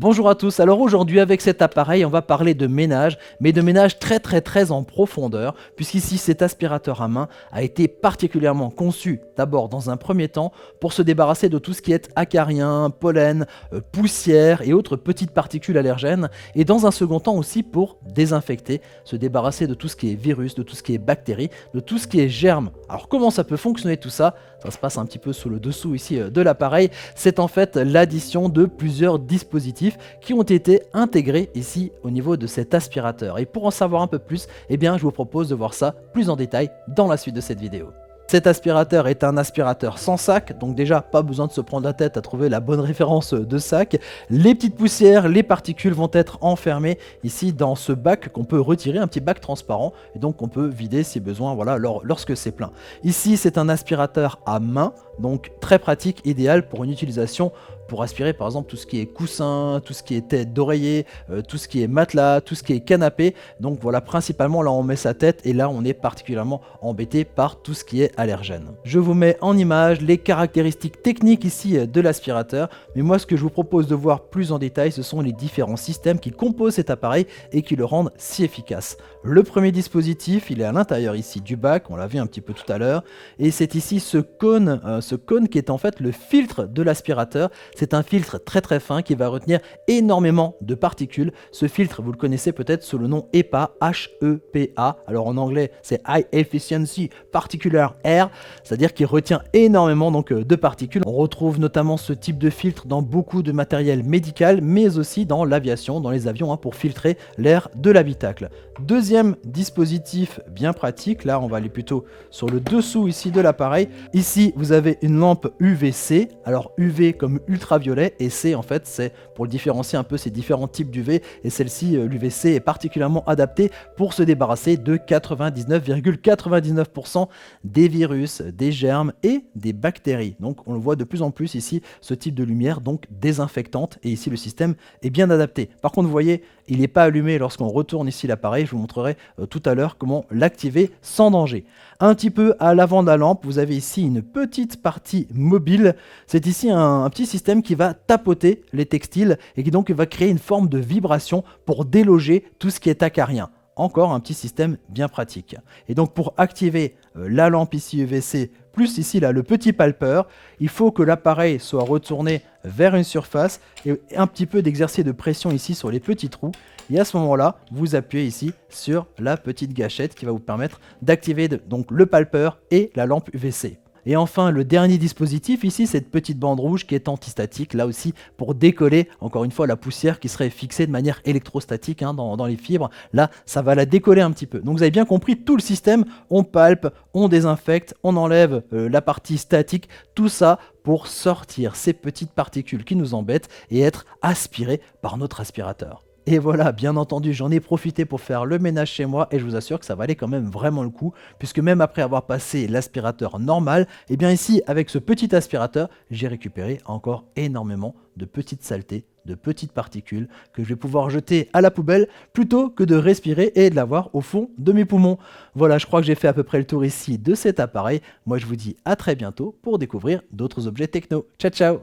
Bonjour à tous, alors aujourd'hui avec cet appareil on va parler de ménage, mais de ménage très en profondeur, puisqu'ici cet aspirateur à main a été particulièrement conçu d'abord dans un premier temps pour se débarrasser de tout ce qui est acarien, pollen, poussière et autres petites particules allergènes, et dans un second temps aussi pour désinfecter, se débarrasser de tout ce qui est virus, de tout ce qui est bactéries, de tout ce qui est germes. Alors comment ça peut fonctionner tout ça? Ça se passe un petit peu sous le dessous ici de l'appareil, c'est en fait l'addition de plusieurs dispositifs qui ont été intégrés ici au niveau de cet aspirateur. Et pour en savoir un peu plus, eh bien, je vous propose de voir ça plus en détail dans la suite de cette vidéo. Cet aspirateur est un aspirateur sans sac, donc déjà pas besoin de se prendre la tête à trouver la bonne référence de sac. Les petites poussières, les particules vont être enfermées ici dans ce bac qu'on peut retirer, un petit bac transparent, et donc on peut vider si besoin, voilà, lorsque c'est plein. Ici c'est un aspirateur à main, donc très pratique, idéal pour une utilisation pour aspirer par exemple tout ce qui est coussin, tout ce qui est tête d'oreiller, tout ce qui est matelas, tout ce qui est canapé. Donc voilà, principalement là on met sa tête et là on est particulièrement embêté par tout ce qui est allergène. Je vous mets en image les caractéristiques techniques ici de l'aspirateur, mais moi ce que je vous propose de voir plus en détail, ce sont les différents systèmes qui composent cet appareil et qui le rendent si efficace. Le premier dispositif, il est à l'intérieur ici du bac, on l'a vu un petit peu tout à l'heure, et c'est ici ce cône qui est en fait le filtre de l'aspirateur. C'est un filtre très fin qui va retenir énormément de particules. Ce filtre, vous le connaissez peut-être sous le nom HEPA, H-E-P-A. Alors en anglais, c'est High Efficiency Particular Air, c'est-à-dire qu'il retient énormément donc, de particules. On retrouve notamment ce type de filtre dans beaucoup de matériel médical, mais aussi dans l'aviation, dans les avions, pour filtrer l'air de l'habitacle. Deuxième dispositif bien pratique, là on va aller plutôt sur le dessous ici de l'appareil. Ici, vous avez une lampe UVC. Alors UV comme ultraviolet et C en fait c'est pour le différencier un peu ces différents types d'UV, et celle-ci l'UVC est particulièrement adaptée pour se débarrasser de 99,99% des virus, des germes et des bactéries. Donc on le voit de plus en plus ici, ce type de lumière donc désinfectante, et ici le système est bien adapté. Par contre vous voyez, il n'est pas allumé lorsqu'on retourne ici l'appareil. Je vous montrerai tout à l'heure comment l'activer sans danger. Un petit peu à l'avant de la lampe, vous avez ici une petite partie mobile. C'est ici un petit système qui va tapoter les textiles et qui donc va créer une forme de vibration pour déloger tout ce qui est acarien. Encore un petit système bien pratique. Et donc pour activer la lampe ici UVC, plus ici là le petit palpeur, il faut que l'appareil soit retourné vers une surface et un petit peu d'exercer de pression ici sur les petits trous. Et à ce moment-là, vous appuyez ici sur la petite gâchette qui va vous permettre d'activer donc le palpeur et la lampe UVC. Et enfin, le dernier dispositif ici, cette petite bande rouge qui est antistatique, là aussi pour décoller, encore une fois, la poussière qui serait fixée de manière électrostatique dans les fibres. Là, ça va la décoller un petit peu. Donc vous avez bien compris, tout le système, on palpe, on désinfecte, on enlève la partie statique, tout ça pour sortir ces petites particules qui nous embêtent et être aspirées par notre aspirateur. Et voilà, bien entendu, j'en ai profité pour faire le ménage chez moi et je vous assure que ça valait quand même vraiment le coup, puisque même après avoir passé l'aspirateur normal, et bien ici, avec ce petit aspirateur, j'ai récupéré encore énormément de petites saletés, de petites particules que je vais pouvoir jeter à la poubelle plutôt que de respirer et de l'avoir au fond de mes poumons. Voilà, je crois que j'ai fait à peu près le tour ici de cet appareil. Moi, je vous dis à très bientôt pour découvrir d'autres objets techno. Ciao, ciao!